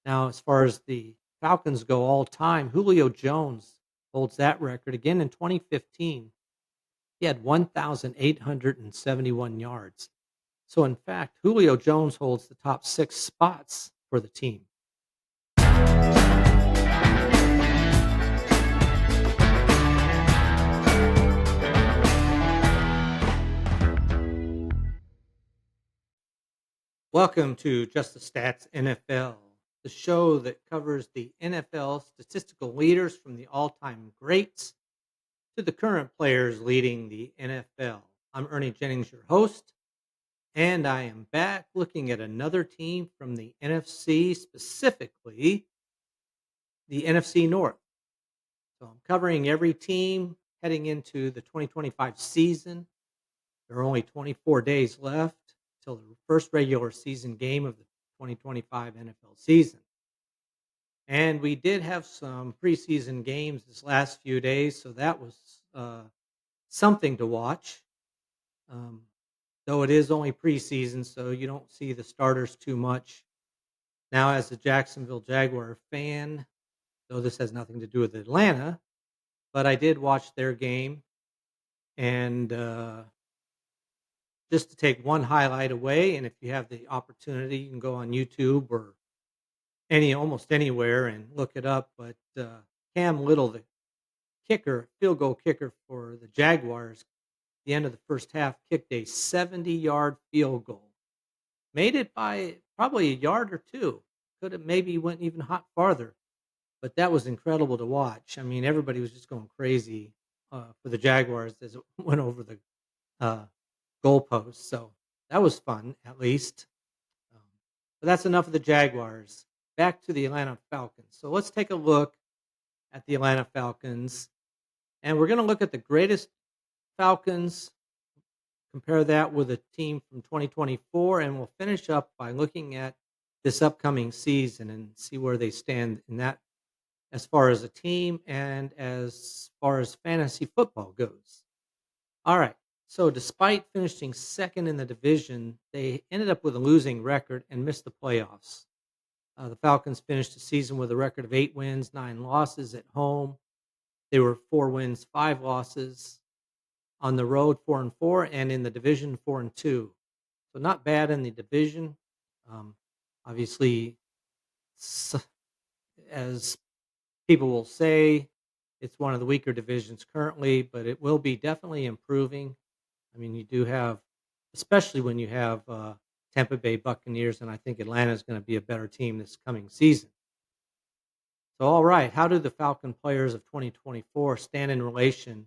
Now, as far as the Falcons go all time, Julio Jones holds that record again in 2015. He had 1,871 yards. So, in fact, Julio Jones holds the top six spots for the team. Welcome to Just the Stats NFL, the show that covers the NFL statistical leaders from the all time greats to the current players leading the NFL. I'm Ernie Jennings, your host, and I am back looking at another team from the NFC, specifically the NFC North. So I'm covering every team heading into the 2025 season. There are only 24 days left till the first regular season game of the 2025 NFL season. And we did have some preseason games this last few days, so that was something to watch. Um, though it is only preseason, so you don't see the starters too much. Now, as a Jacksonville Jaguar fan, though this has nothing to do with Atlanta, but I did watch their game, and just to take one highlight away, and if you have the opportunity, you can go on YouTube or almost anywhere and look it up. But Cam Little, the kicker, field goal kicker for the Jaguars, the end of the first half, kicked a 70-yard field goal. Made it by probably a yard or two. Could have maybe went even hot farther, but that was incredible to watch. I mean, everybody was just going crazy for the Jaguars as it went over the uh, goalpost. So that was fun, at least. Um, but that's enough of the Jaguars. Back to the Atlanta Falcons. So let's take a look at the Atlanta Falcons, and we're going to look at the greatest Falcons, compare that with a team from 2024, and we'll finish up by looking at this upcoming season and see where they stand in that as far as a team and as far as fantasy football goes. All right. So, despite finishing second in the division, they ended up with a losing record and missed the playoffs. The Falcons finished the season with a record of 8 wins, 9 losses at home. They were 4 wins, 5 losses on the road, 4-4, and in the division, 4-2. So not bad in the division. Um, Obviously, as people will say, it's one of the weaker divisions currently, but it will be definitely improving. I mean, you do have, especially when you have Tampa Bay Buccaneers, and I think Atlanta is going to be a better team this coming season. So, all right, how do the Falcon players of 2024 stand in relation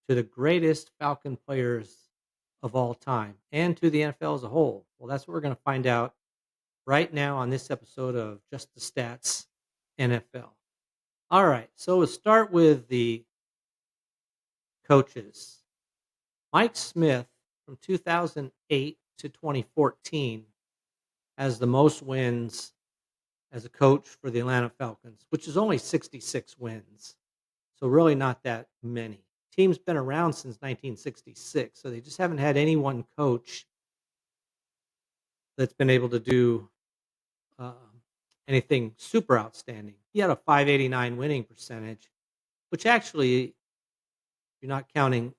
to the greatest Falcon players of all time and to the NFL as a whole? Well, that's what we're going to find out right now on this episode of Just the Stats NFL. All right, so we'll start with the coaches. Mike Smith from 2008 to 2014 has the most wins as a coach for the Atlanta Falcons, which is only 66 wins. So really not that many. Team's been around since 1966, so they just haven't had any one coach that's been able to do uh, anything super outstanding. He had a 589 winning percentage, which actually, if you're not counting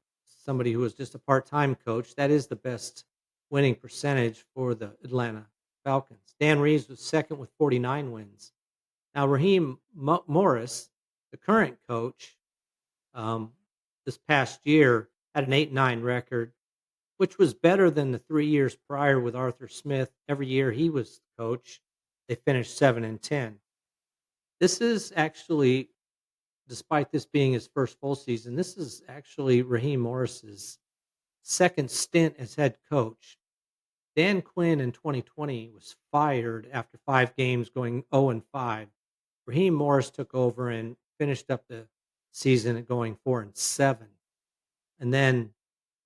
somebody who was just a part-time coach, that is the best winning percentage for the Atlanta Falcons. Dan Reeves was second with 49 wins. Now, Raheem Morris, the current coach, um, this past year had an 8-9 record, which was better than the 3 years prior with Arthur Smith. Every year he was the coach, they finished 7-10. This is actually, despite this being his first full season, this is actually Raheem Morris's second stint as head coach. Dan Quinn in 2020 was fired after 5 games, going 0-5. Raheem Morris took over and finished up the season at going 4-7. And then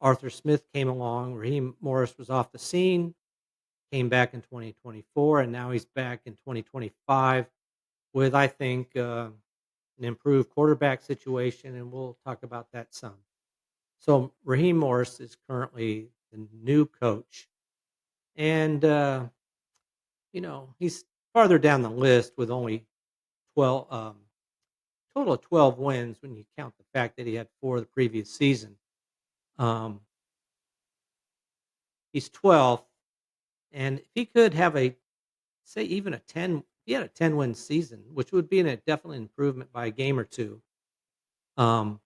Arthur Smith came along. Raheem Morris was off the scene, came back in 2024, and now he's back in 2025 with, I think, an improved quarterback situation, and we'll talk about that some. So Raheem Morris is currently the new coach, and he's, as farther down the list with only 12, total of 12 wins when you count the fact that he had 4 the previous season. Um, he's 12th, and if he could have say even a 10, if he had a 10-win season, which would be definitely an improvement by a game or 2, um,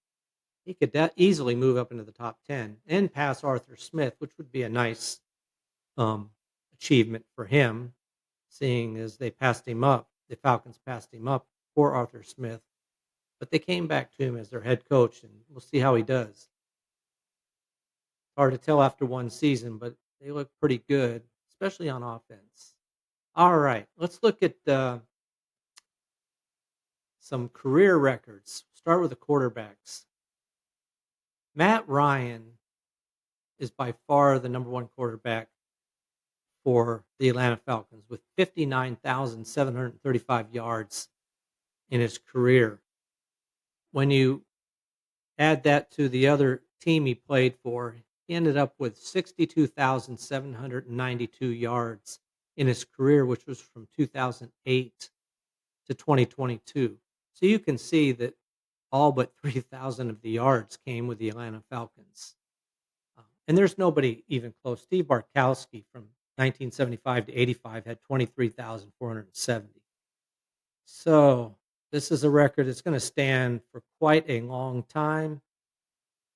he could easily move up into the top 10 and pass Arthur Smith, which would be a nice um, achievement for him, seeing as the Falcons passed him up for Arthur Smith, but they came back to him as their head coach, and we'll see how he does. Hard to tell after one season, but they look pretty good, especially on offense. All right, let's look at some career records. Start with the quarterbacks. Matt Ryan is by far the number one quarterback for the Atlanta Falcons with 59,735 yards in his career. When you add that to the other team he played for, he ended up with 62,792 yards in his career, which was from 2008 to 2022. So you can see that all but 3,000 of the yards came with the Atlanta Falcons. And there's nobody even close. Steve Bartkowski from 1975 to 85 had 23,470. So this is a record that's going to stand for quite a long time.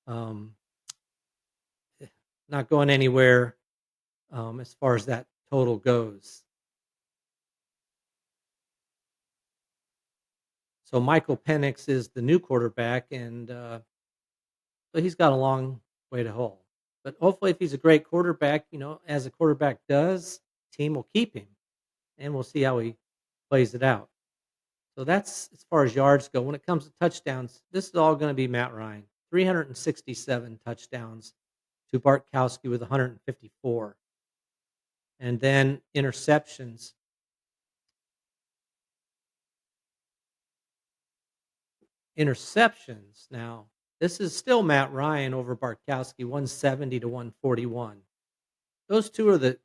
Um, Not going anywhere as far as that total goes. So Michael Penix is the new quarterback, and so he's got a long way to haul. But hopefully, if he's a great quarterback, as a quarterback does, team will keep him, and we'll see how he plays it out. So that's as far as yards go. When it comes to touchdowns, this is all going to be Matt Ryan. 367 touchdowns to Bartkowski with 154. And then interceptions. Interceptions now. This is still Matt Ryan over Bartkowski, 170 to 141. Those two are the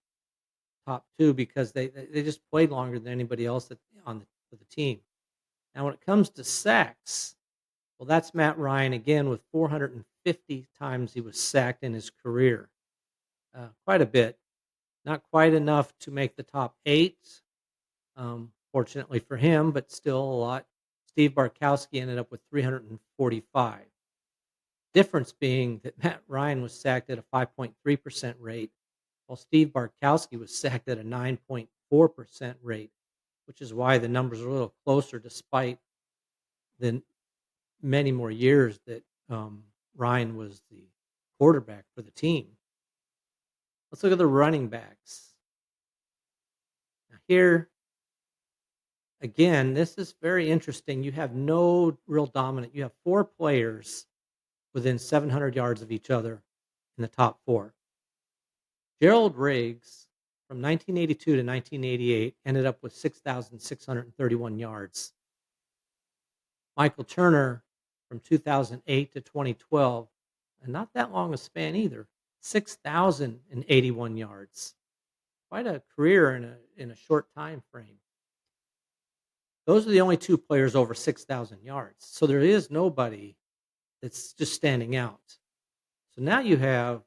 top two because they just played longer than anybody else for the team. Now, when it comes to sacks, well, that's Matt Ryan again with 450 times he was sacked in his career. Quite a bit. Not quite enough to make the top 8, fortunately for him, but still a lot. Steve Bartkowski ended up with 345. Difference being that Matt Ryan was sacked at a 5.3% rate, while Steve Bartkowski was sacked at a 9.4% rate, which is why the numbers are a little closer despite the many more years that Ryan was the quarterback for the team. Let's look at the running backs. Now here, again, this is very interesting. You have no real dominant. You have 4 players within 700 yards of each other in the top 4. Gerald Riggs from 1982 to 1988 ended up with 6,631 yards. Michael Turner from 2008 to 2012, and not that long a span either, 6,081 yards. Quite a career in a short time frame. Those are the only 2 players over 6,000 yards. So there is nobody that's just standing out. So now you have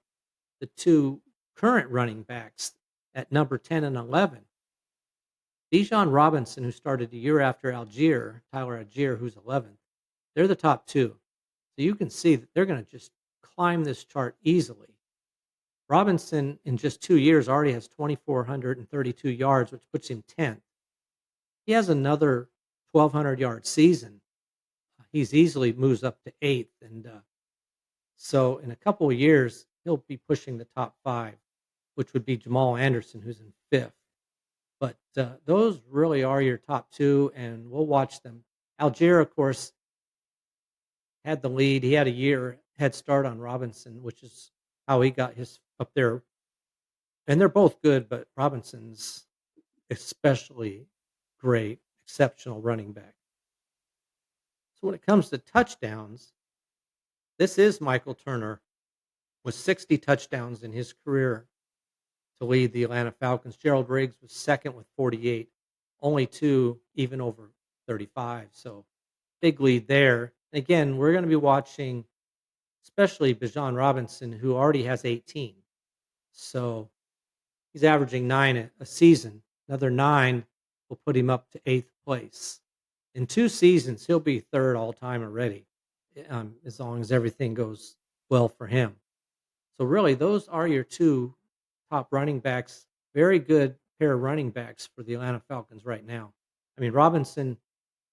the 2 current running backs at number 10 and 11. Bijan Robinson, who started a year after Tyler Algier, who's 11th, they're the top 2. So you can see that they're going to just climb this chart easily. Robinson, in just 2 years, already has 2,432 yards, which puts him 10th. He has another 1,200-yard season. He's easily moves up to 8th. And so in a couple of years, he'll be pushing the top 5, which would be Jamal Anderson, who's in 5th. But those really are your top 2, and we'll watch them. Algier, of course, had the lead. He had a year head start on Robinson, which is how he got his up there. And they're both good, but Robinson's especially great, exceptional running back. So when it comes to touchdowns, this is Michael Turner with 60 touchdowns in his career to lead the Atlanta Falcons. Gerald Riggs was second with 48. only 2 even over 35, so big lead there. Again, we're gonna be watching especially Bijan Robinson, who already has 18. So, he's averaging 9 a season. Another 9 will put him up to 8th place. In 2 seasons, he'll be 3rd all-time already, as long as everything goes well for him. So, really, those are your 2 top running backs. Very good pair of running backs for the Atlanta Falcons right now. I mean, Robinson,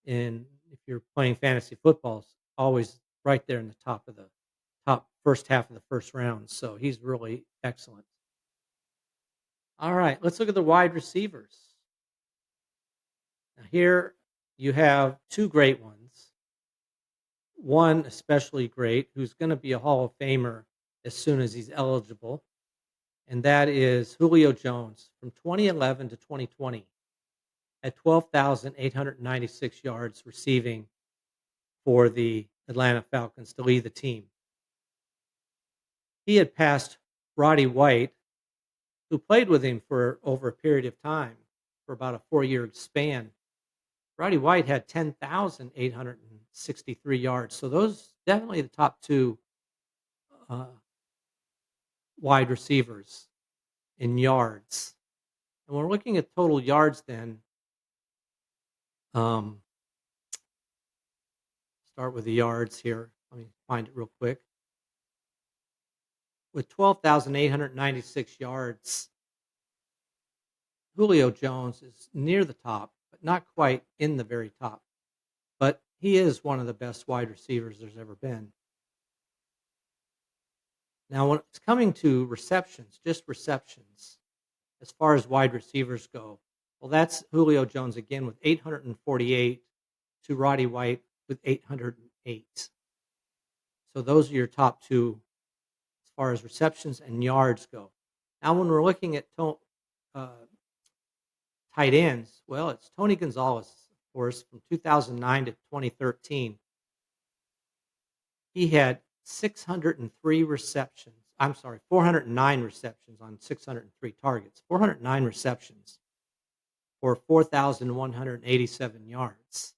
in if you're playing fantasy football, is always right there in the top of the top first half of the first round, so he's really excellent. All right, let's look at the wide receivers. Now here you have 2 great ones. One especially great, who's gonna be a Hall of Famer as soon as he's eligible, and that is Julio Jones from 2011 to 2020 at 12,896 yards receiving for the Atlanta Falcons to lead the team. He had passed Roddy White, who played with him for over a period of time, for about a 4-year span. Roddy White had 10,863 yards. So those definitely the top 2 uh, wide receivers in yards. And we're looking at total yards then. Um, start with the yards here. Let me find it real quick. With 12,896 yards, Julio Jones is near the top, but not quite in the very top. But he is one of the best wide receivers there's ever been. Now, when it's coming to receptions, just receptions, as far as wide receivers go, well, that's Julio Jones again with 848 to Roddy White with 808. So those are your top 2 as far as receptions and yards go. Now, when we're looking at uh, tight ends, well, it's Tony Gonzalez, of course, from 2009 to 2013. He had 603 receptions. I'm sorry, 409 receptions on 603 targets. 409 receptions for 4,187 yards.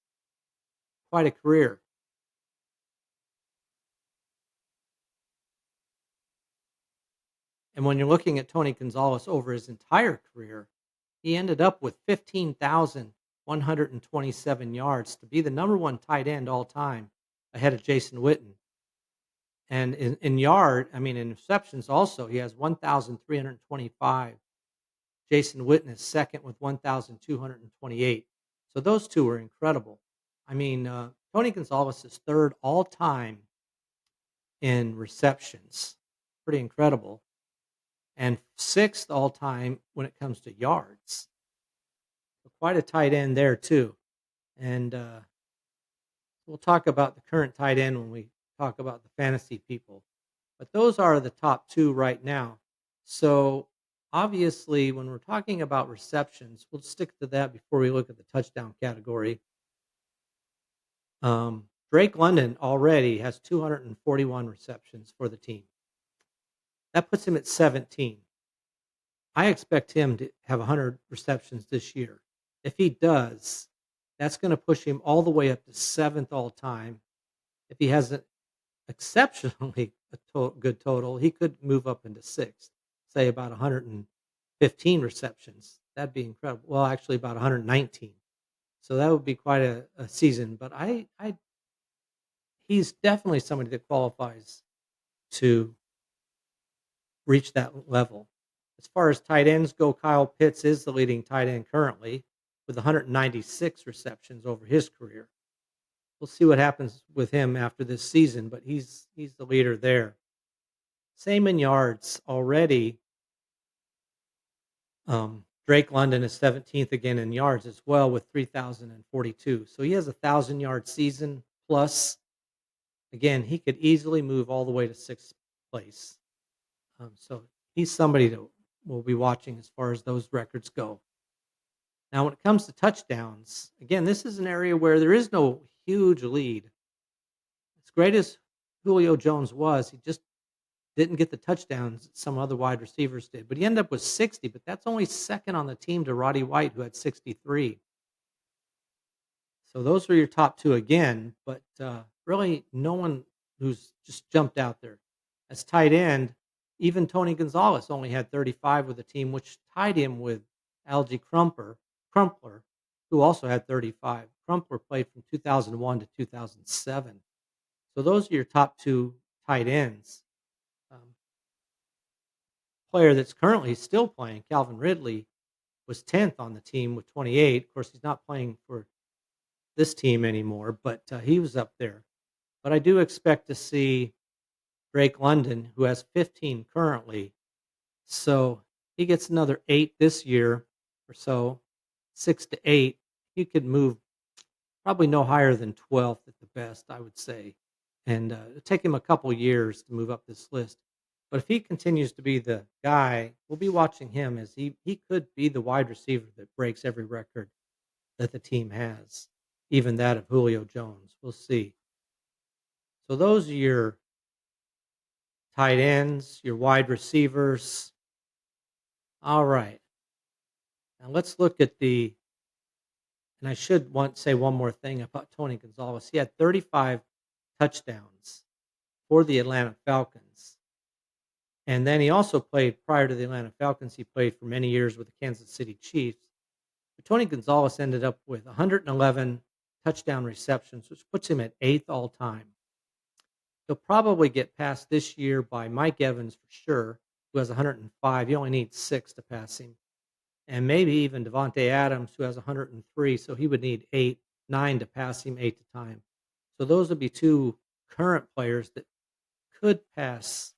Quite a career. And when you're looking at Tony Gonzalez over his entire career, he ended up with 15,127 yards to be the number 1 tight end all time ahead of Jason Witten. And in receptions also, he has 1,325. Jason Witten is second with 1,228. So those 2 are incredible. Tony Gonzalez is 3rd all time in receptions. Pretty incredible. And 6th all time when it comes to yards. So quite a tight end there too. And we'll talk about the current tight end when we talk about the fantasy people. But those are the top 2 right now. So obviously, when we're talking about receptions, we'll stick to that before we look at the touchdown category. Drake London already has 241 receptions for the team. That puts him at 17. I expect him to have 100 receptions this year. If he does, that's going to push him all the way up to 7th all time. If he has an exceptionally good total, he could move up into 6th, say about 115 receptions. That'd be incredible. Well, actually, about 119. So that would be quite a season. But he's definitely somebody that qualifies to reach that level. As far as tight ends go, Kyle Pitts is the leading tight end currently with 196 receptions over his career. We'll see what happens with him after this season, but he's the leader there. Same in yards already. Drake London is 17th again in yards as well with 3,042. So he has 1,000-yard season plus. Again, he could easily move all the way to 6th place. So he's somebody that we'll be watching as far as those records go. Now, when it comes to touchdowns, again, this is an area where there is no huge lead. As great as Julio Jones was, he just didn't get the touchdowns that some other wide receivers did. But he ended up with 60, but that's only second on the team to Roddy White, who had 63. So those are your top 2 again, but, really no one who's just jumped out there. As tight end, even Tony Gonzalez only had 35 with the team, which tied him with Algie Crumpler, who also had 35. Crumpler played from 2001 to 2007. So those are your top 2 tight ends. Um, Player that's currently still playing, Calvin Ridley, was 10th on the team with 28. Of course, he's not playing for this team anymore, but he was up there. But I do expect to see Drake London, who has 15 currently. So he gets another 8 this year or so, 6 to 8. He could move probably no higher than 12th at the best, I would say. And it'll take him a couple years to move up this list. But if he continues to be the guy, we'll be watching him as he could be the wide receiver that breaks every record that the team has, even that of Julio Jones. We'll see. So those are your tight ends, your wide receivers. All right. Now let's look at and I should want say one more thing about Tony Gonzalez. He had 35 touchdowns for the Atlanta Falcons. And then he also played prior to the Atlanta Falcons. He played for many years with the Kansas City Chiefs. But Tony Gonzalez ended up with 111 touchdown receptions, which puts him at 8th all time. He'll probably get passed this year by Mike Evans for sure, who has 105. He only needs 6 to pass him. And maybe even Devontae Adams, who has 103. So he would need 8, 9 to pass him 8 to time. So those would be 2 current players that could pass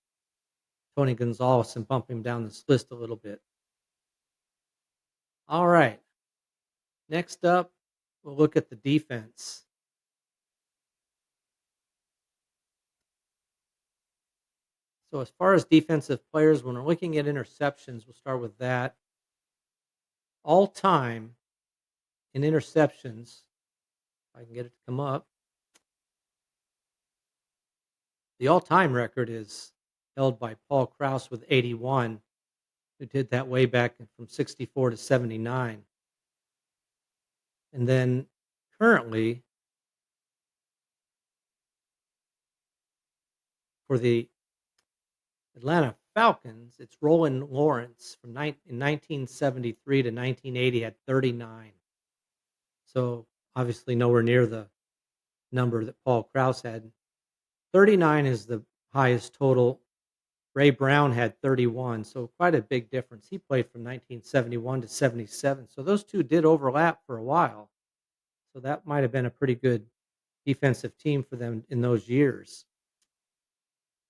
Tony Gonzalez and bump him down this list a little bit. All right. Next up, we'll look at the defense. So as far as defensive players, when we're looking at interceptions, we'll start with that. All time in interceptions, if I can get it to come up, the all-time record is held by Paul Krause with 81, who did that way back from 64 to 79. And then currently, for the Atlanta Falcons, it's Rolland Lawrence from in 1973 to 1980 had 39. So obviously nowhere near the number that Paul Krause had. 39 is the highest total. Ray Brown had 31, so quite a big difference. He played from 1971 to 77. So those two did overlap for a while. So that might have been a pretty good defensive team for them in those years.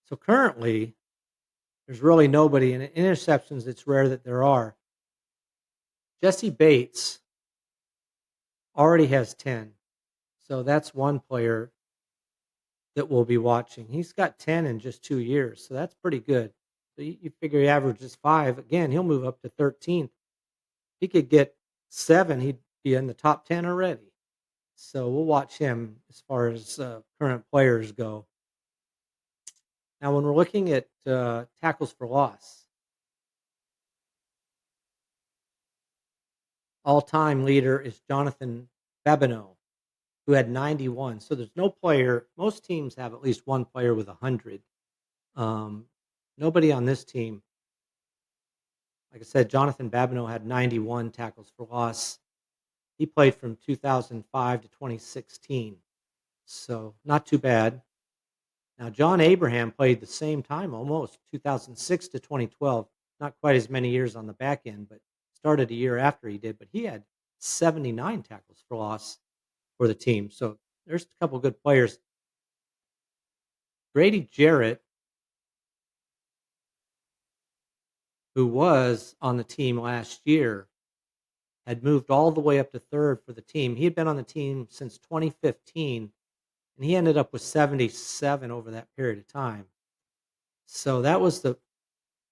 So currently, there's really nobody in interceptions. It's rare that there are. Jesse Bates already has 10. So that's one player that we'll be watching. He's got 10 in just 2 years. So that's pretty good. So you figure he averages 5. Again, he'll move up to 13th. He could get 7. He'd be in the top 10 already. So we'll watch him as far as current players go. Now, when we're looking at tackles for loss, all-time leader is Jonathan Babineau, who had 91. So there's no player. Most teams have at least one player with 100. Nobody on this team. Like I said, Jonathan Babineau had 91 tackles for loss. He played from 2005 to 2016. So not too bad. Now, John Abraham played the same time almost, 2006 to 2012. Not quite as many years on the back end, but started a year after he did. But he had 79 tackles for loss for the team. So there's a couple good players. Grady Jarrett, who was on the team last year, had moved all the way up to 3rd for the team. He had been on the team since 2015, and he ended up with 77 over that period of time. So that was the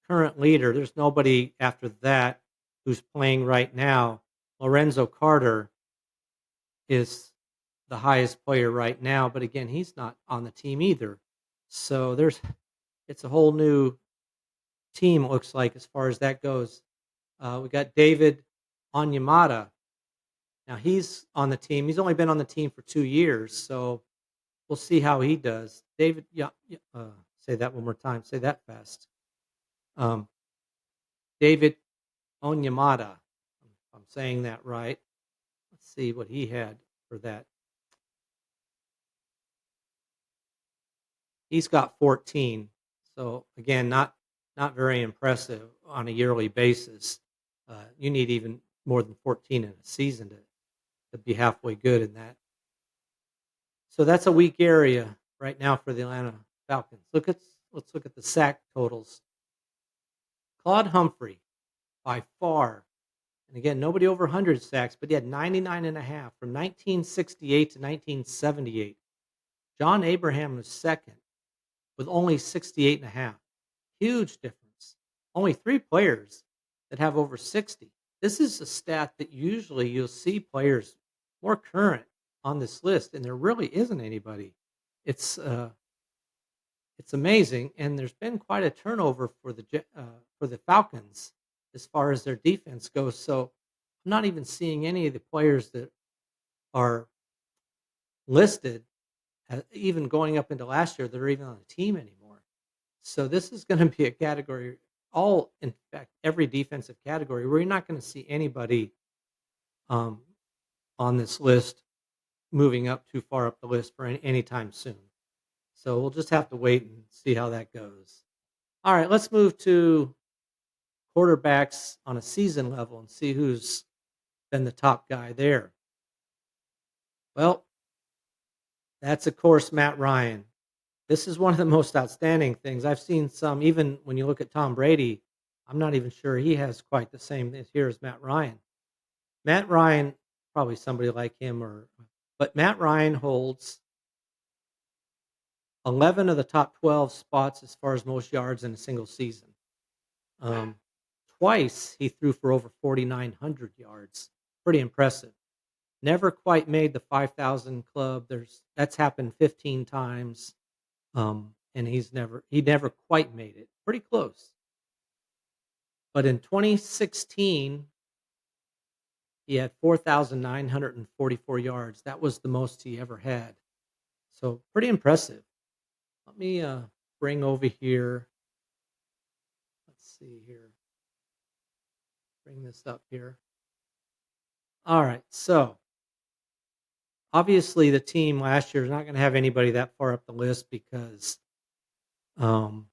current leader. There's nobody after that who's playing right now. Lorenzo Carter is the highest player right now, but again, he's not on the team either. So it's a whole new team, it looks like, as far as that goes. We got David Onyemata, Now he's on the team. He's only been on the team for 2 years, so we'll see how he does. David, yeah, yeah, say that one more time. Say that fast. Um, David Onyemata. If I'm saying that right. Let's see what he had for that. He's got 14. So again, not very impressive on a yearly basis. You need even more than 14 in a season to be halfway good in that. So that's a weak area right now for the Atlanta Falcons. Let's look at the sack totals. Claude Humphrey, by far, and again, nobody over 100 sacks, but he had 99 and a half from 1968 to 1978. John Abraham was second with only 68 and a half. Huge difference. Only 3 players that have over 60. This is a stat that usually you'll see players more current on this list, and there really isn't anybody. It's uh, it's amazing, and there's been quite a turnover for the Falcons as far as their defense goes. So I'm not even seeing any of the players that are listed, even going up into last year, that are even on the team anymore. So this is going to be a category, in fact, every defensive category where you're not going to see anybody um, on this list moving up too far up the list for anytime soon. So we'll just have to wait and see how that goes. All right, let's move to quarterbacks on a season level and see who's been the top guy there. Well, that's of course Matt Ryan. This is one of the most outstanding things. I've seen some, even when you look at Tom Brady, I'm not even sure he has quite the same this here as Matt Ryan. Matt Ryan, probably somebody like him, but Matt Ryan holds 11 of the top 12 spots as far as most yards in a single season. Um, Twice he threw for over 4,900 yards. Pretty impressive. Never quite made the 5,000 club. That's happened 15 times, and he never quite made it. Pretty close. But in 2016, he had 4,944 yards. That was the most he ever had. So pretty impressive. Let me bring over here. Let's see here. Bring this up here. All right. So obviously, the team last year is not going to have anybody that far up the list because um,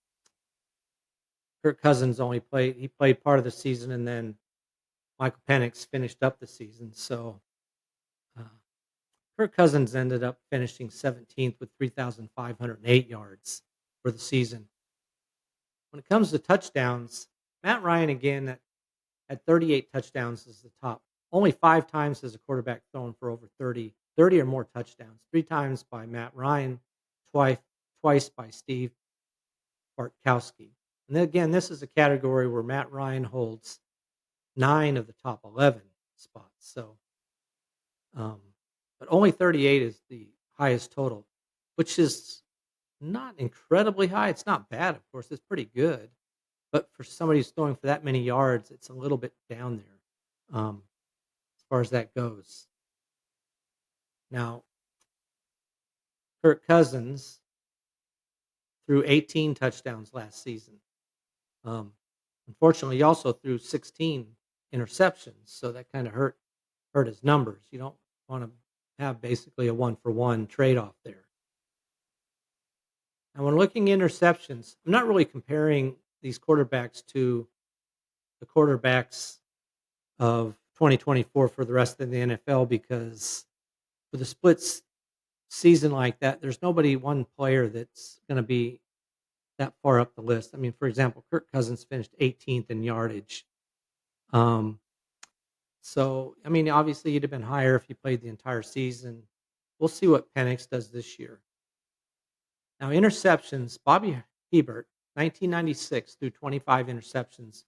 Kirk Cousins he played part of the season, and then Michael Penix finished up the season. So uh, Kirk Cousins ended up finishing 17th with 3,508 yards for the season. When it comes to touchdowns, Matt Ryan again at 38 touchdowns is the top. Only 5 times has a quarterback thrown for over 30 or more touchdowns. 3 times by Matt Ryan, twice twice by Steve Bartkowski. And then again, this is a category where Matt Ryan holds 9 of the top 11 spots. So, um, but only 38 is the highest total, which is not incredibly high. It's not bad, of course. It's pretty good. But for somebody who's throwing for that many yards, it's a little bit down there as far as that goes. Now, Kirk Cousins threw 18 touchdowns last season. Um, Unfortunately, he also threw 16 interceptions, so that kind of hurt his numbers. You don't want to have basically a one for one trade off there. Now, when looking at interceptions, I'm not really comparing these quarterbacks to the quarterbacks of 2024 for the rest of the NFL because with a season like that, there's one player that's going to be that far up the list. I mean, for example, Kirk Cousins finished 18th in yardage. Um, so, I mean, obviously, he'd have been higher if he played the entire season. We'll see what Penix does this year. Now, interceptions, Bobby Hebert, 1996, threw 25 interceptions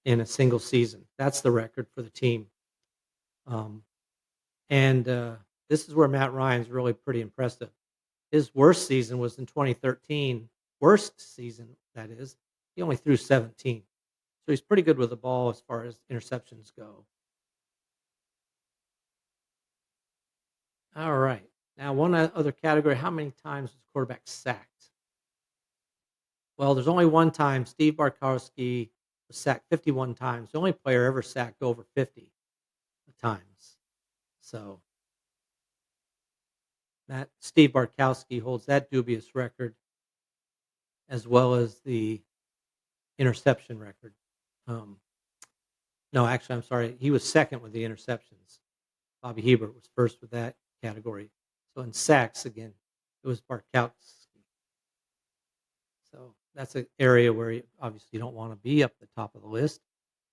in a single season. That's the record for the team. Um, and this is where Matt Ryan's really pretty impressive. His worst season was in 2013. Worst season, that is. He only threw 17. So he's pretty good with the ball as far as interceptions go. All right. Now, one other category, how many times was quarterback sacked? Well, there's only one time Steve Barkowski was sacked 51 times. The only player ever sacked over 50 times. So that Steve Barkowski holds that dubious record as well as the interception record. Um, no, actually, I'm sorry. He was second with the interceptions. Bobby Hebert was first with that category. So in sacks, again, it was Barkowski. So that's an area where you obviously don't want to be up the top of the list.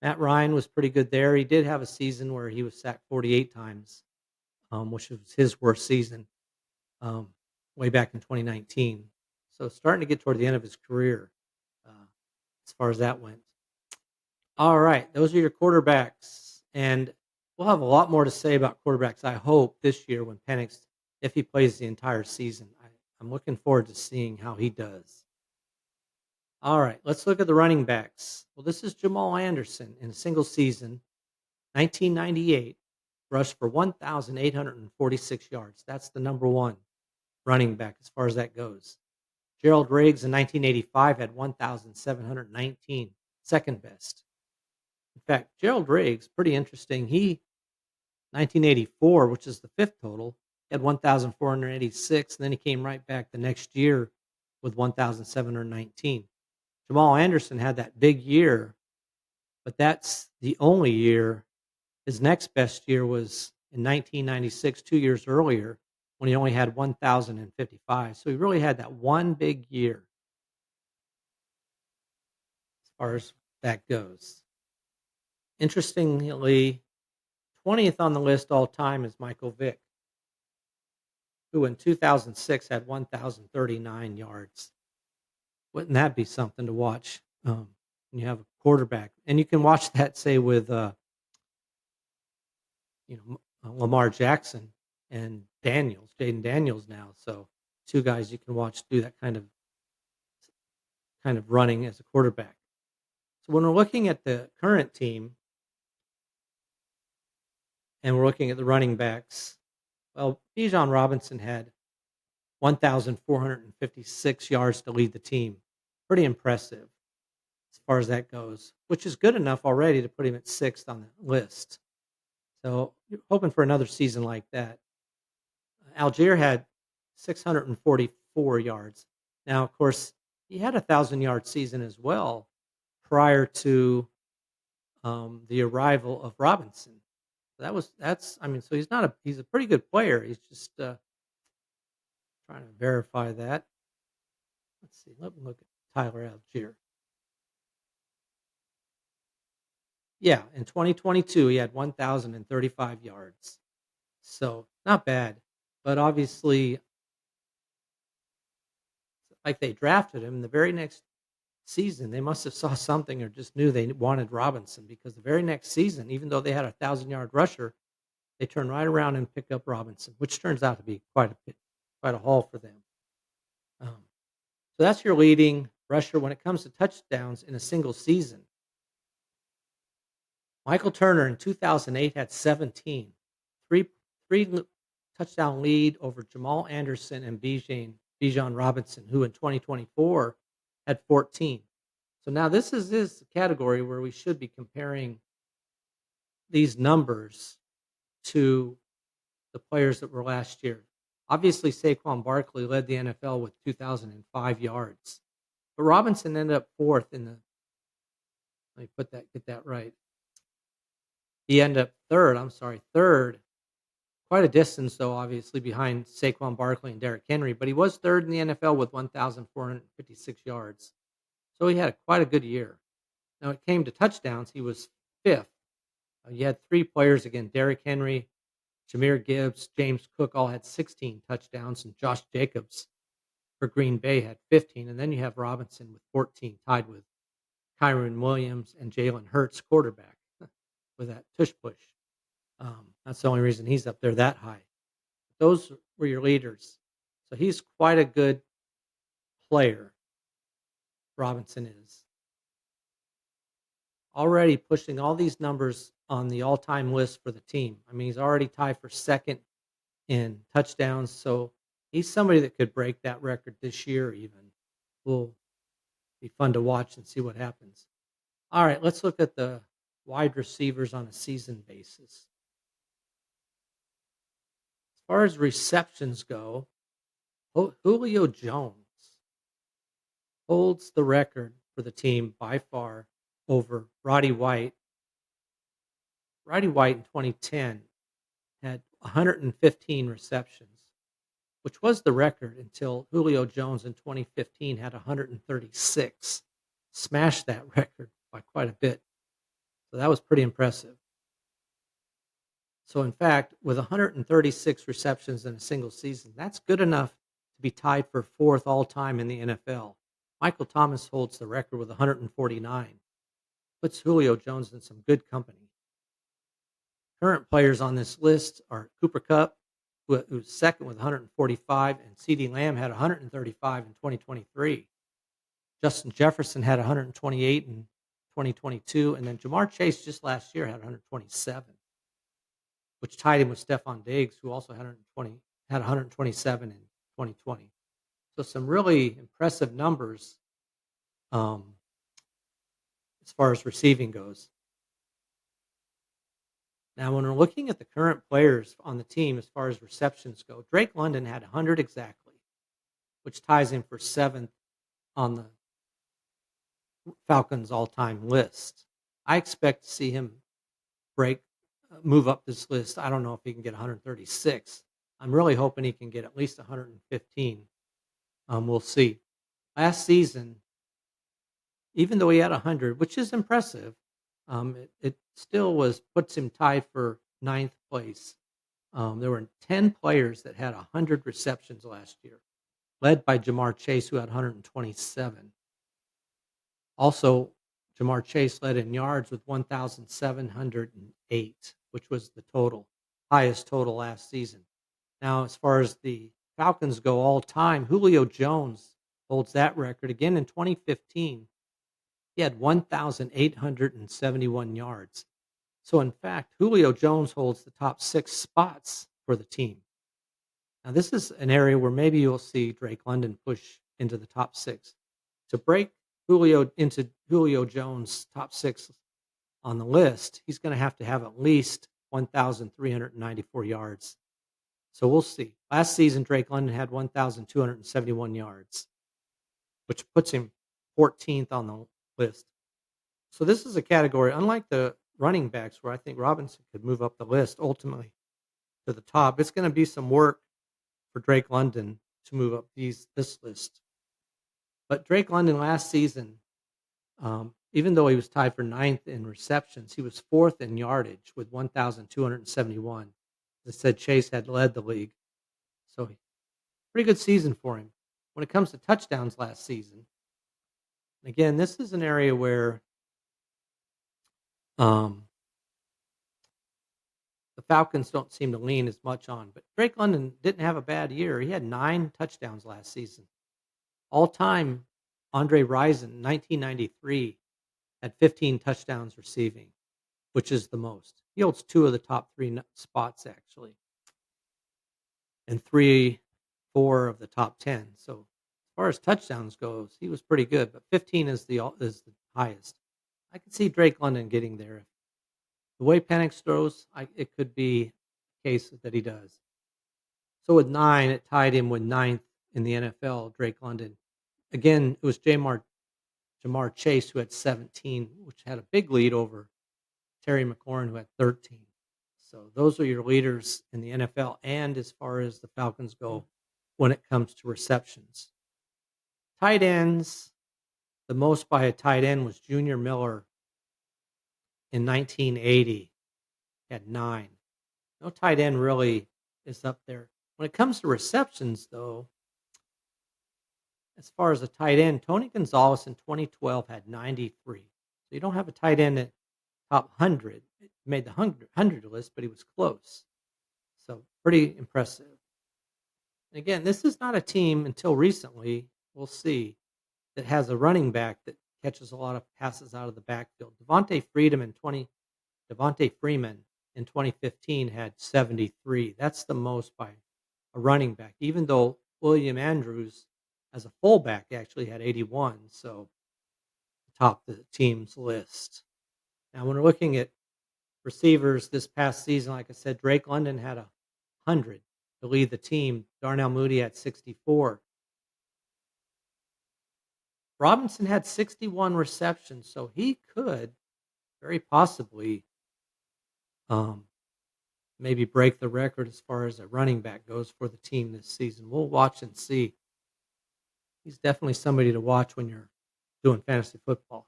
Matt Ryan was pretty good there. He did have a season where he was sacked 48 times, which was his worst season um, way back in 2019. So starting to get toward the end of his career as far as that went. All right, those are your quarterbacks, and we'll have a lot more to say about quarterbacks. I hope this year when Penix, if he plays the entire season, I'm looking forward to seeing how he does. All right, let's look at the running backs. Well, this is Jamal Anderson in a single season, 1998, rushed for 1,846 yards. That's the number one running back as far as that goes. Gerald Riggs in 1985 had 1,719, second best. In fact, Gerald Riggs, pretty interesting. He 1984, which is the fifth total, had 1,486, and then he came right back the next year with 1,719. Jamal Anderson had that big year, but that's the only year. His next best year was in 1996, 2 years earlier, when he only had 1,055. So he really had that one big year as far as that goes. Interestingly, 20th on the list all time is Michael Vick, who in 2006 had 1,039 yards. Wouldn't that be something to watch? When you have a quarterback, and you can watch that, say, with Lamar Jackson and Jaden Daniels now. So two guys you can watch do that kind of running as a quarterback. So when we're looking at the current team and we're looking at the running backs, well, Bijan Robinson had 1,456 yards to lead the team. Pretty impressive as far as that goes, which is good enough already to put him at sixth on the list. So you're hoping for another season like that. Algier had 644 yards. Now, of course, he had a 1,000-yard season as well prior to the arrival of Robinson. So he's a pretty good player. He's just trying to verify that. Let's see. Let me look at Tyler Algier. Yeah, in 2022, he had 1,035 yards. So not bad. But obviously, like they drafted him the very next season, they must have saw something or just knew they wanted Robinson because the very next season, even though they had a 1,000-yard rusher, they turned right around and picked up Robinson, which turns out to be quite a haul for them. So that's your leading rusher when it comes to touchdowns in a single season. Michael Turner in 2008 had 17, three, touchdown lead over Jamal Anderson and Bijan Robinson, who in 2024 had 14. So now this is this category where we should be comparing these numbers to the players that were last year. Obviously, Saquon Barkley led the NFL with 2,005 yards, but Robinson ended up fourth in the. Let me get that right. He ended up third. I'm sorry, third. Quite a distance, though, obviously behind Saquon Barkley and Derrick Henry, but he was third in the NFL with 1,456 yards. So he had quite a good year. Now it came to touchdowns, he was fifth. You had three players again: Derrick Henry, Jahmyr Gibbs, James Cook all had 16 touchdowns, and Josh Jacobs for Green Bay had 15. And then you have Robinson with 14, tied with Kyron Williams and Jalen Hurts, quarterback, with that tush push. That's the only reason he's up there that high. Those were your leaders. So he's quite a good player, Robinson is. Already pushing all these numbers on the all-time list for the team. I mean, he's already tied for second in touchdowns, so he's somebody that could break that record this year even. Will be fun to watch and see what happens. All right, let's look at the wide receivers on a season basis. As far as receptions go, Julio Jones holds the record for the team by far over Roddy White. Roddy White in 2010 had 115 receptions, which was the record until Julio Jones in 2015 had 136. Smashed that record by quite a bit. So that was pretty impressive. So, in fact, with 136 receptions in a single season, that's good enough to be tied for fourth all time in the NFL. Michael Thomas holds the record with 149, puts Julio Jones in some good company. Current players on this list are Cooper Kupp, who's second with 145, and CeeDee Lamb had 135 in 2023. Justin Jefferson had 128 in 2022, and then Jamar Chase just last year had 127, which tied him with Stephon Diggs, who also had 127 in 2020. So some really impressive numbers um, as far as receiving goes. Now, when we're looking at the current players on the team as far as receptions go, Drake London had 100 exactly, which ties him for seventh on the Falcons all-time list. I expect to see him break, move up this list. I don't know if he can get 136. I'm really hoping he can get at least 115. We'll see. Last season, even though he had 100, which is impressive, it still puts him tied for ninth place. There were 10 players that had 100 receptions last year, led by Jamar Chase, who had 127. Also, Jamar Chase led in yards with 1,708, which was the highest total last season. Now, as far as the Falcons go all time, Julio Jones holds that record again in 2015. He had 1,871 yards. So, in fact, Julio Jones holds the top 6 spots for the team. Now, this is an area where maybe you'll see Drake London push into the top 6. To break Julio Jones' top 6 on the list, he's going to have at least 1,394 yards. So we'll see. Last season, Drake London had 1,271 yards, which puts him 14th on the list. So this is a category, unlike the running backs, where I think Robinson could move up the list ultimately to the top. It's going to be some work for Drake London to move up this list. But Drake London last season, even though he was tied for ninth in receptions, he was fourth in yardage with 1,271. As I said, Chase had led the league. So pretty good season for him. When it comes to touchdowns last season, again, this is an area where the Falcons don't seem to lean as much on. But Drake London didn't have a bad year. He had 9 touchdowns last season. All time, Andre Rison, 1993, had 15 touchdowns receiving, which is the most. He holds 2 of the top 3 spots, actually, and 4 of the top 10. So as far as touchdowns goes, he was pretty good, but 15 is the highest. I could see Drake London getting there. The way Penix throws, it could be a case that he does. So with 9, it tied him with ninth in the NFL, Drake London. Again, it was Jamar Chase who had 17, which had a big lead over Terry McLaurin, who had 13. So those are your leaders in the NFL and as far as the Falcons go when it comes to receptions. Tight ends, the most by a tight end was Junior Miller in 1980. He had 9. No tight end really is up there. When it comes to receptions, though, as far as a tight end, Tony Gonzalez in 2012 had 93. So you don't have a tight end at top 100. It made the 100 list, but he was close. So pretty impressive. And again, this is not a team until recently, we'll see, that has a running back that catches a lot of passes out of the backfield. Devontae Freeman in 2015 had 73. That's the most by a running back, even though William Andrews, as a fullback, actually had 81, so top the team's list. Now, when we're looking at receivers this past season, like I said, Drake London had 100 to lead the team. Darnell Mooney had 64. Robinson had 61 receptions, so he could very possibly um, maybe break the record as far as a running back goes for the team this season. We'll watch and see. He's definitely somebody to watch when you're doing fantasy football.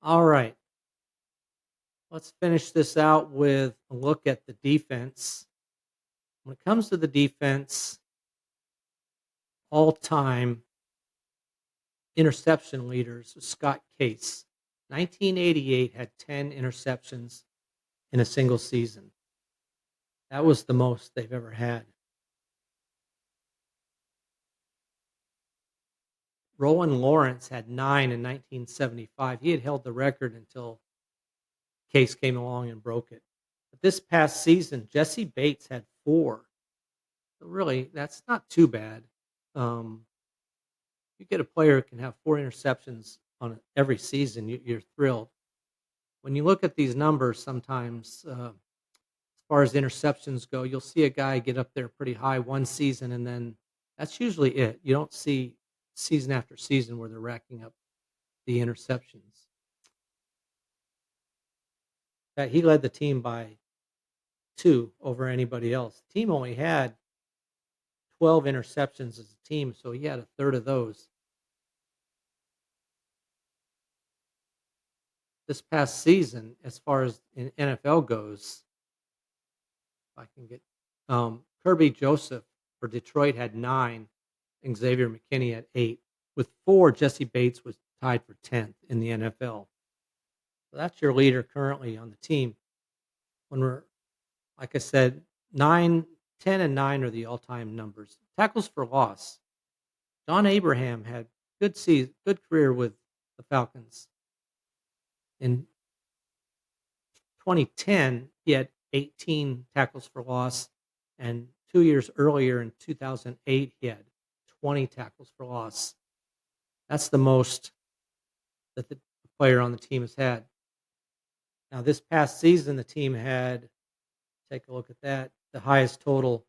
All right, let's finish this out with a look at the defense. When it comes to the defense, all time interception leaders, Scott Case. 1988 had 10 interceptions in a single season. That was the most they've ever had. Rolland Lawrence had 9 in 1975. He had held the record until Case came along and broke it. But this past season, Jesse Bates had 4. So really, that's not too bad. Um, you get a player who can have 4 interceptions on every season, you're thrilled. When you look at these numbers, sometimes as far as interceptions go, you'll see a guy get up there pretty high one season, and then that's usually it. You don't see season after season where they're racking up the interceptions. He led the team by 2 over anybody else. The team only had 12 interceptions as a team, so he had a third of those. This past season, as far as in NFL goes, if I can get Kirby Joseph for Detroit had 9, and Xavier McKinney had 8. With 4, Jesse Bates was tied for 10th in the NFL. So that's your leader currently on the team. When we're, like I said, 9, 10, and 9 are the all-time numbers. Tackles for loss. John Abraham had good career with the Falcons. In 2010, he had 18 tackles for loss, and 2 years earlier in 2008, he had 20 tackles for loss. That's the most that the player on the team has had. Now, this past season, the team had, take a look at that, the highest total,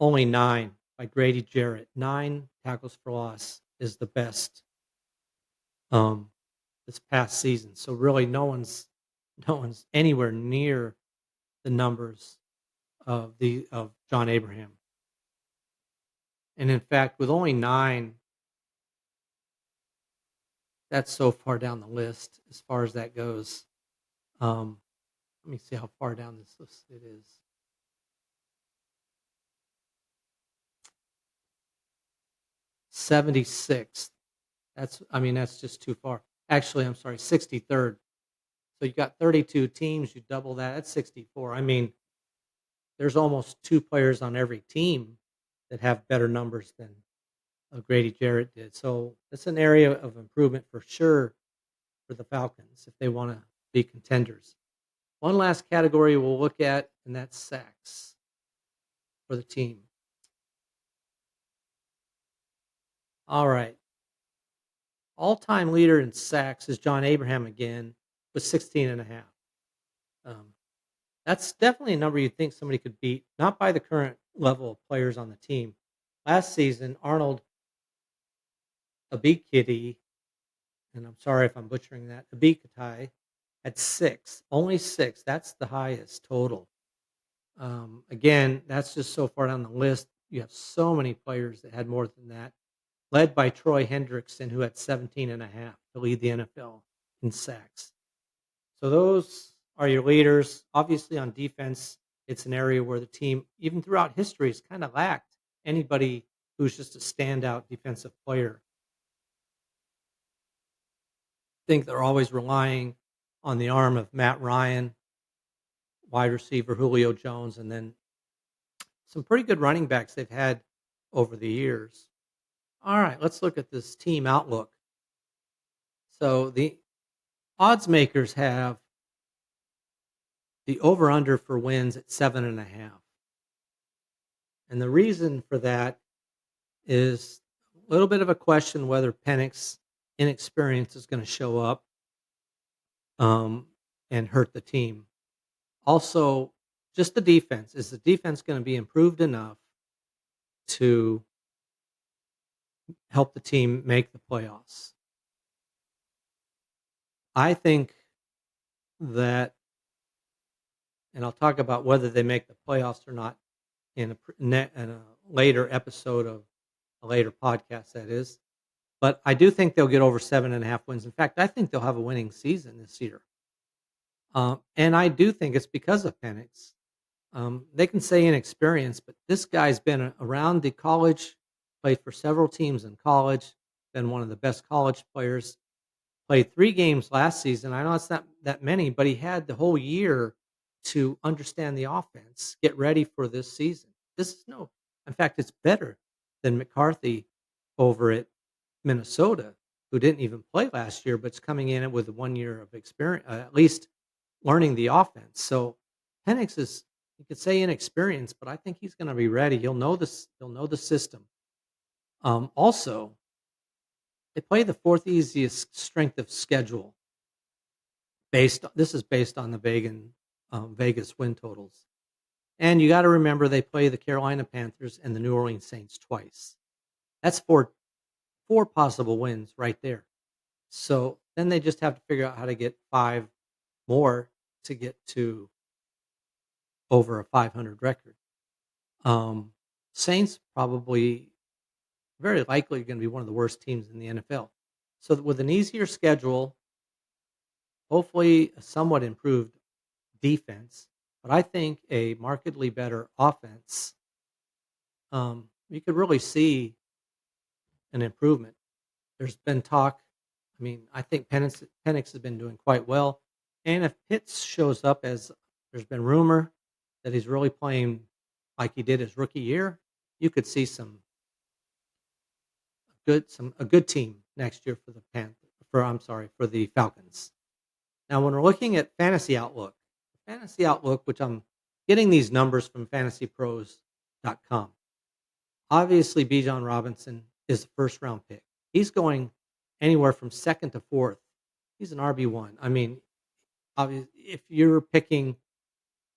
only 9 by Grady Jarrett. 9 tackles for loss is the best this past season. So really, no one's anywhere near the numbers of John Abraham. And in fact, with only 9, that's so far down the list as far as that goes. Let me see how far down this list it is. 76th. That's just too far. Actually, I'm sorry, 63rd. So you got 32 teams, you double that, that's 64. There's almost 2 players on every team that have better numbers than Grady Jarrett did. So it's an area of improvement for sure for the Falcons if they want to be contenders. One last category we'll look at, and that's sacks for the team. All right. All-time leader in sacks is John Abraham again with 16 and a half. That's definitely a number you'd think somebody could beat, not by the current level of players on the team. Last season, Arnold Abikidi, and I'm sorry if I'm butchering that, Abikatai, had 6, only 6. That's the highest total. Again, that's just so far down the list. You have so many players that had more than that, led by Troy Hendrickson, who had 17 and a half to lead the NFL in sacks. So those are your leaders. Obviously, on defense, it's an area where the team, even throughout history, has kind of lacked anybody who's just a standout defensive player. I think they're always relying on the arm of Matt Ryan, wide receiver Julio Jones, and then some pretty good running backs they've had over the years. All right, let's look at this team outlook. So the odds makers have the over under for wins at 7.5. And the reason for that is a little bit of a question whether Penix inexperience is going to show up um, and hurt the team. Also, just the defense. Is the defense going to be improved enough to help the team make the playoffs? I think that, and I'll talk about whether they make the playoffs or not in a later episode of a later podcast, that is. But I do think they'll get over 7.5 wins. In fact, I think they'll have a winning season this year. And I do think it's because of Penix. They can say inexperience, but this guy's been around the college, played for several teams in college, been one of the best college players. Played 3 games last season. I know it's not that many, but he had the whole year to understand the offense, get ready for this season. This is no In fact, it's better than McCarthy over at Minnesota, who didn't even play last year, but's coming in with 1 year of experience, at least learning the offense. So Penix is, you could say inexperienced, but I think he's gonna be ready. He'll know this. He'll know the system. Also, they play the 4th easiest strength of schedule. This is based on the Vegas win totals. And you gotta remember they play the Carolina Panthers and the New Orleans Saints twice. That's 4 possible wins right there. So, then they just have to figure out how to get 5 more to get to over a 500 record. Um, Saints probably very likely gonna be one of the worst teams in the NFL. So, with an easier schedule, hopefully a somewhat improved defense, but I think a markedly better offense, you could really see an improvement. There's been talk. I mean, I think Penix has been doing quite well, and if Pitts shows up, as there's been rumor that he's really playing like he did his rookie year, you could see a good team next year for the for the Falcons. Now, when we're looking at Fantasy Outlook, which I'm getting these numbers from fantasypros.com. Obviously, Bijan Robinson is a first round pick. He's going anywhere from second to fourth. He's an RB1. I mean, if you're picking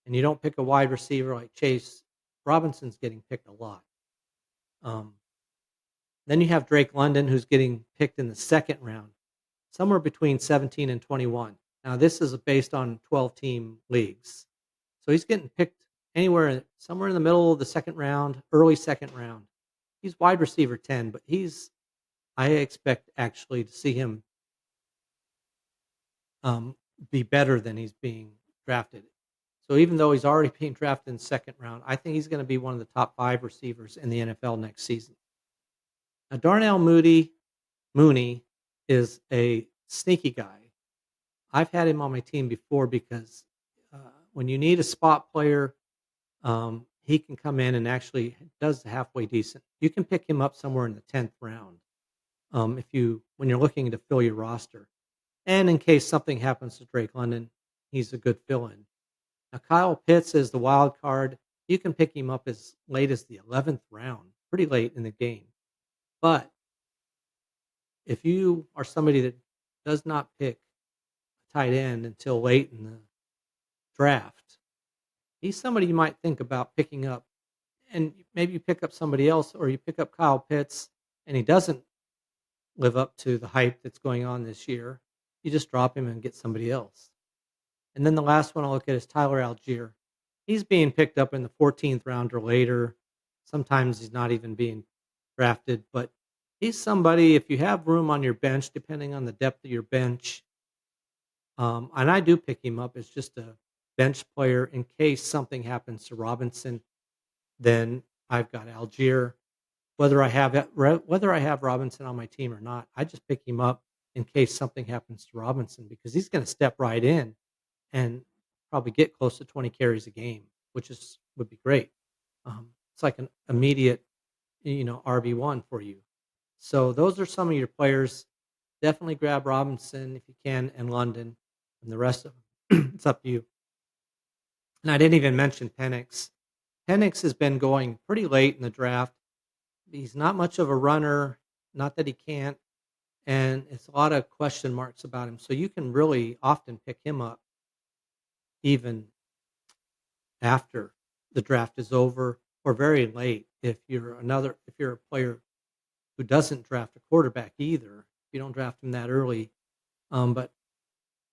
and you don't pick a wide receiver like Chase, Robinson's getting picked a lot. Um, then you have Drake London, who's getting picked in the second round, somewhere between 17 and 21. Now, this is based on 12-team leagues. So he's getting picked somewhere in the middle of the second round, early second round. He's wide receiver 10, but I expect actually to see him be better than he's being drafted. So even though he's already being drafted in the second round, I think he's going to be one of the top 5 receivers in the NFL next season. Now, Mooney is a sneaky guy. I've had him on my team before because when you need a spot player, he can come in and actually does halfway decent. You can pick him up somewhere in the 10th round when you're looking to fill your roster. And in case something happens to Drake London, he's a good fill-in. Now, Kyle Pitts is the wild card. You can pick him up as late as the 11th round, pretty late in the game. But if you are somebody that does not pick a tight end until late in the draft, he's somebody you might think about picking up. And maybe you pick up somebody else, or you pick up Kyle Pitts and he doesn't live up to the hype that's going on this year. You just drop him and get somebody else. And then the last one I'll look at is Tyler Algier. He's being picked up in the 14th round or later. Sometimes he's not even being drafted, but he's somebody, if you have room on your bench, depending on the depth of your bench, and I do pick him up as just a bench player in case something happens to Robinson. Then I've got Algier. Whether I have Robinson on my team or not, I just pick him up in case something happens to Robinson because he's going to step right in and probably get close to 20 carries a game, which would be great. It's like an immediate, RB1 for you. So those are some of your players. Definitely grab Robinson if you can, and London, and the rest of them. It's up to you. And I didn't even mention Penix. Penix has been going pretty late in the draft. He's not much of a runner, not that he can't, and it's a lot of question marks about him. So you can really often pick him up even after the draft is over or very late if you're a player who doesn't draft a quarterback either. If you don't draft him that early, but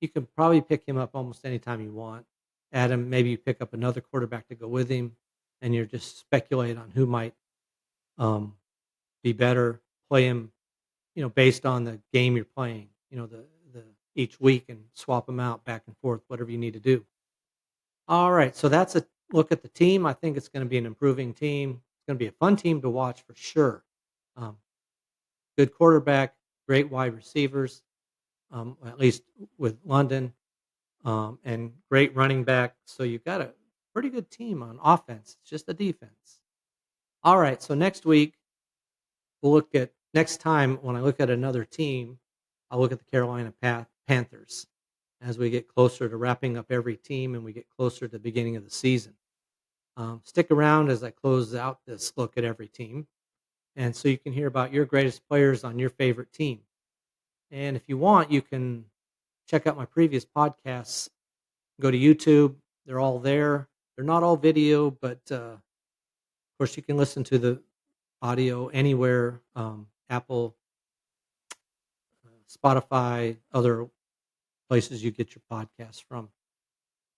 you can probably pick him up almost anytime you want. Add him, maybe you pick up another quarterback to go with him, and you're just speculate on who might um, be better. Play him, based on the game you're playing. The each week and swap them out back and forth, whatever you need to do. All right, so that's a look at the team. I think it's going to be an improving team. It's going to be a fun team to watch for sure. Um, Good quarterback, great wide receivers, at least with London, and great running back. So you've got a pretty good team on offense. It's just the defense. All right, so next time when I look at another team, I'll look at the Carolina Panthers as we get closer to wrapping up every team and we get closer to the beginning of the season. Stick around as I close out this look at every team, and so you can hear about your greatest players on your favorite team. And if you want, you can check out my previous podcasts. Go to YouTube; they're all there. They're not all video, but of course, you can listen to the audio anywhere. Apple, Spotify, other places you get your podcasts from.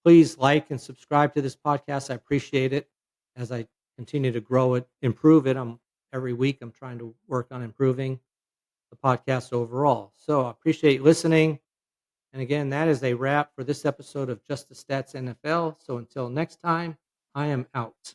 Please like and subscribe to this podcast. I appreciate it as I continue to grow it, improve it. Every week I'm trying to work on improving the podcast overall. So I appreciate listening. And again, that is a wrap for this episode of Just the Stats NFL. So until next time, I am out.